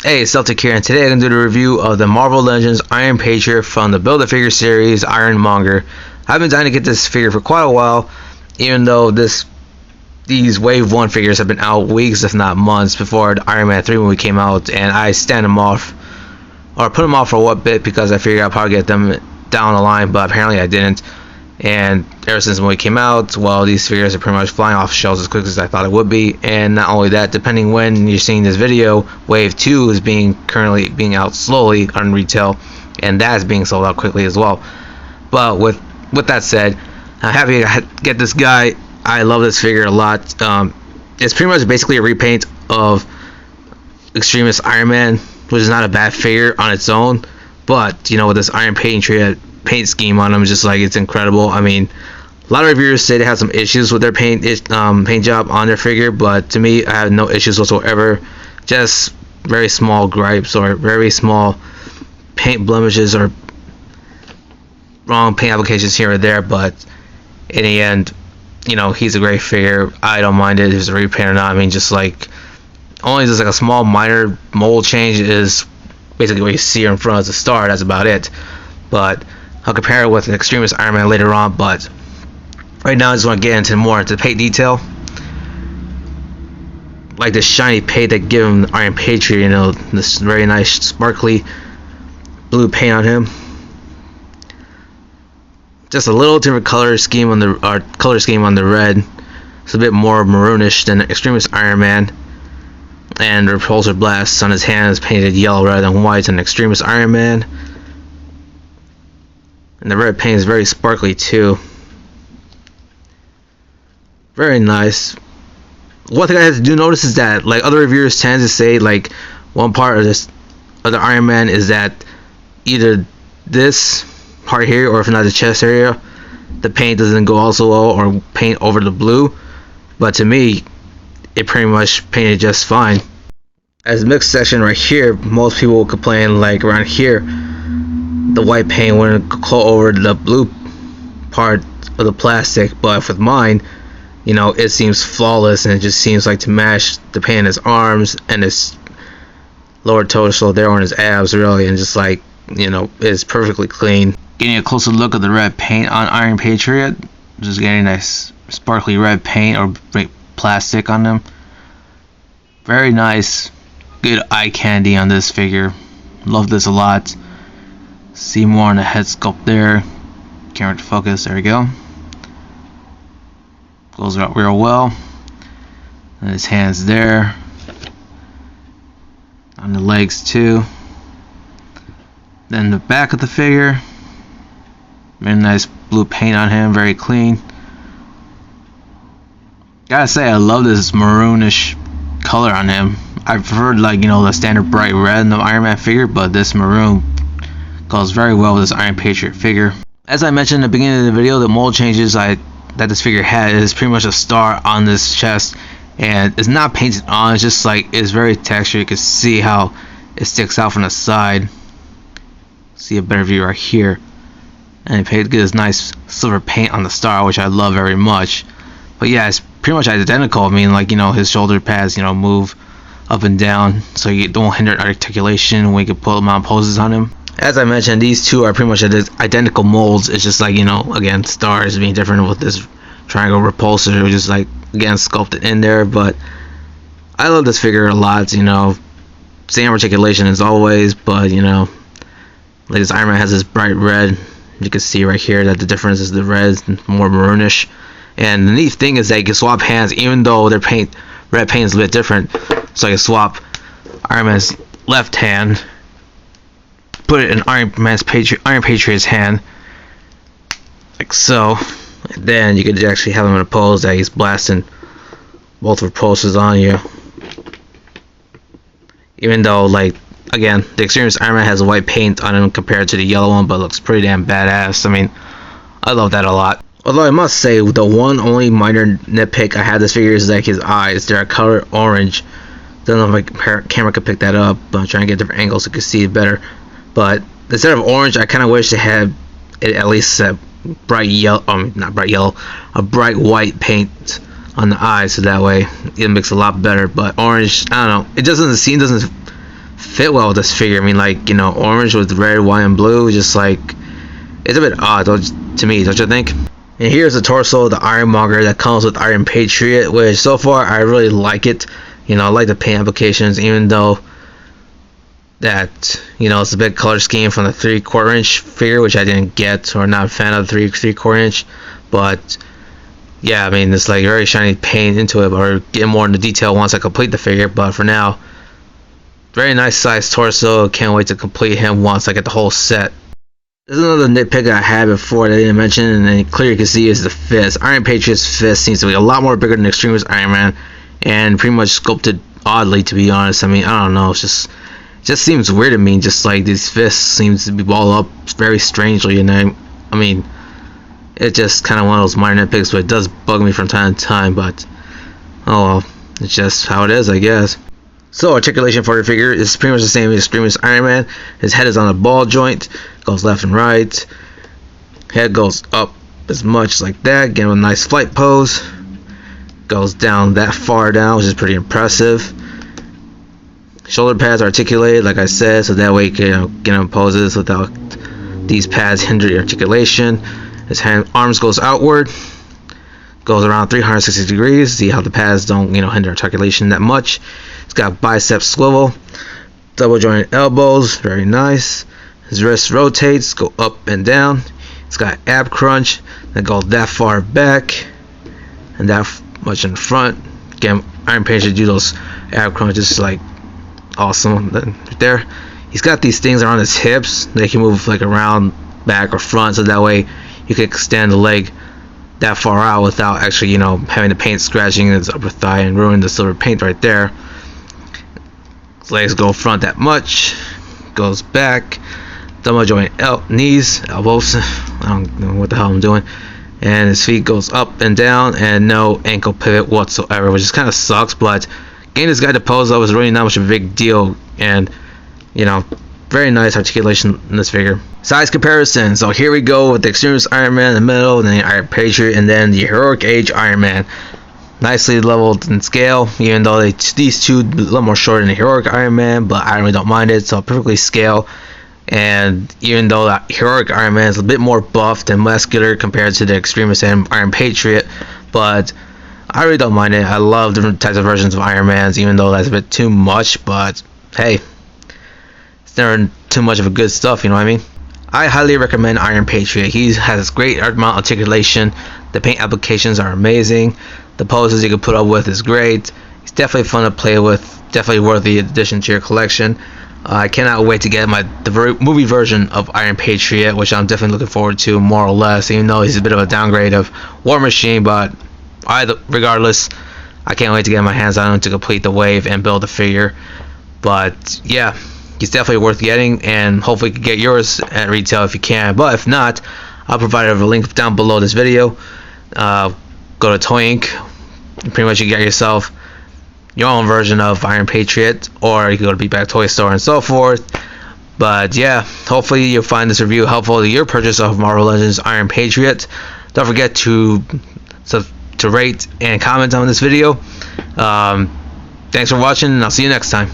Hey, Celtic here, and today I'm going to do the review of the Marvel Legends Iron Patriot from the Build-A-Figure series, Iron Monger. I've been trying to get this figure for quite a while, even though these Wave 1 figures have been out weeks, if not months, before the Iron Man 3 movie came out, and I stand them off, or put them off for a bit because I figured I'd probably get them down the line, but apparently I didn't. And ever since the movie came out, well, these figures are pretty much flying off shelves as quick as I thought it would be. And not only that, depending when you're seeing this video, Wave 2 is currently being out slowly on retail, and that is being sold out quickly as well. But with that said, I'm happy to get this guy. I love this figure a lot. It's pretty much basically a repaint of Extremist Iron Man, which is not a bad figure on its own, but you know, with this Iron Patriot paint scheme on them, just like, it's incredible. I mean, a lot of reviewers say they have some issues with their paint job on their figure, but to me, I have no issues whatsoever. Just very small gripes or very small paint blemishes or wrong paint applications here or there, but in the end, you know, he's a great figure. I don't mind it if it's a repaint or not. I mean, just like, only just like a small minor mold change is basically what you see here in front as a star. That's about it. But I'll compare it with an Extremist Iron Man later on, but right now I just want to get into the paint detail. Like the shiny paint that give him the Iron Patriot, you know, this very nice sparkly blue paint on him. Just a little different color scheme on the red. It's a bit more maroonish than Extremist Iron Man. And the repulsor blast on his hand is painted yellow rather than white in Extremist Iron Man. And the red paint is very sparkly too. Very nice. One thing I have to notice is that, like, other reviewers tend to say, like, one part of the Iron Man is that either this part here, or if not the chest area, the paint doesn't go also well, or paint over the blue. But to me, it pretty much painted just fine. As the mix section right here, most people will complain, like around here, the white paint wouldn't go over the blue part of the plastic, but with mine, you know, it seems flawless, and it just seems like to match the paint in his arms and his lower torso there on his abs, really, and just like, you know, it's perfectly clean. Getting a closer look at the red paint on Iron Patriot, just getting a nice sparkly red paint or plastic on them. Very nice, good eye candy on this figure. Love this a lot. See more on the head sculpt there. Camera to focus, there we go. Goes out real well. And his hands there. On the legs too. Then the back of the figure. Very nice blue paint on him, very clean. Gotta say, I love this maroonish color on him. I preferred, like, you know, the standard bright red in the Iron Man figure, but this maroon goes very well with this Iron Patriot figure. As I mentioned in the beginning of the video, the mold changes that this figure had is pretty much a star on this chest, and it's not painted on, it's just like, it's very textured. You can see how it sticks out from the side. See a better view right here, and it painted this nice silver paint on the star, which I love very much. But yeah, it's pretty much identical. I mean, like, you know, his shoulder pads, you know, move up and down, so you don't hinder articulation when you can pull mount poses on him. As I mentioned, these two are pretty much identical molds. It's just like, you know, again, stars being different with this triangle repulsor, which is like, again, sculpted in there. But I love this figure a lot, you know. Same articulation as always, but, you know, like this Iron Man has this bright red. You can see right here that the difference is the red is more maroonish. And the neat thing is that you can swap hands, even though their red paint is a bit different. So I can swap Iron Man's left hand, put it in Iron Patriot's hand, like so, and then you could actually have him in a pose that he's blasting both repulsors on you. Even though, like, again, the Extremist Iron Man has white paint on him compared to the yellow one, but looks pretty damn badass. I mean, I love that a lot. Although I must say, the one only minor nitpick I had this figure is like his eyes. They're a color orange. Don't know if my camera could pick that up, but I'm trying to get different angles so you can see it better. But instead of orange, I kind of wish they had it at least a bright yellow, not bright yellow, a bright white paint on the eyes, so that way it makes it a lot better. But orange, I don't know, it doesn't fit well with this figure. I mean, like, you know, orange with red, white, and blue, just like, it's a bit odd to me, don't you think? And here's the torso of the Iron Monger that comes with Iron Patriot, which so far I really like it. You know, I like the paint applications, even though that, you know, it's a big color scheme from the 3/4 inch figure, which I didn't get, or not a fan of the 3/4 inch. But yeah, I mean, it's like very shiny paint into it, or get more into detail once I complete the figure. But for now, very nice size torso. Can't wait to complete him once I get the whole set. There's another nitpick I had before that I didn't mention, and then clear you can see is the fist. Iron Patriot's fist seems to be a lot more bigger than Extremis Iron Man, and pretty much sculpted oddly, to be honest. I mean, I don't know, it just seems weird to me. Just like these fists seems to be balled up very strangely, and I mean, it's just kind of one of those minor nitpicks, but it does bug me from time to time. But oh well, it's just how it is, I guess. So articulation for the figure is pretty much the same as Extremis Iron Man. His head is on a ball joint, goes left and right. Head goes up as much like that, give him a nice flight pose. Goes down that far down, which is pretty impressive. Shoulder pads articulated, like I said, so that way you can get in poses without these pads hinder your articulation. His arms goes outward, goes around 360 degrees. See how the pads don't hinder articulation that much. It's got bicep swivel, double jointed elbows, very nice. His wrist rotates, go up and down. It's got ab crunch that goes that far back and that much in front. Again, Iron Patriot do those ab crunches like awesome right there. He's got these things around his hips. They can move like around back or front, so that way you can extend the leg that far out without actually having the paint scratching his upper thigh and ruining the silver paint right there. His legs go front that much, goes back, double joint knees, elbows, I don't know what the hell I'm doing, and his feet goes up and down, and no ankle pivot whatsoever, which just kind of sucks. But getting this guy to pose up was really not much of a big deal, and very nice articulation in this figure. Size comparison. So here we go with the Extremis Iron Man in the middle, and then the Iron Patriot, and then the Heroic Age Iron Man. Nicely leveled in scale, even though these two a little more short than the Heroic Iron Man, but I really don't mind it, so perfectly scale. And even though that Heroic Iron Man is a bit more buffed and muscular compared to the Extremis and Iron Patriot, but I really don't mind it. I love different types of versions of Iron Mans, even though that's a bit too much, but hey, it's never too much of a good stuff, you know what I mean? I highly recommend Iron Patriot. He has great mount articulation. The paint applications are amazing. The poses you can put up with is great. He's definitely fun to play with. Definitely worthy addition to your collection. I cannot wait to get the movie version of Iron Patriot, which I'm definitely looking forward to more or less, even though he's a bit of a downgrade of War Machine. But regardless, I can't wait to get my hands on him to complete the wave and build the figure. But yeah, he's definitely worth getting, and hopefully you can get yours at retail if you can. But if not, I'll provide a link down below this video. Go to Toy Inc. Pretty much you get yourself your own version of Iron Patriot, or you can go to Beat Back Toy Store and so forth. But yeah, hopefully you'll find this review helpful to your purchase of Marvel Legends Iron Patriot. Don't forget to rate and comment on this video. Thanks for watching, and I'll see you next time.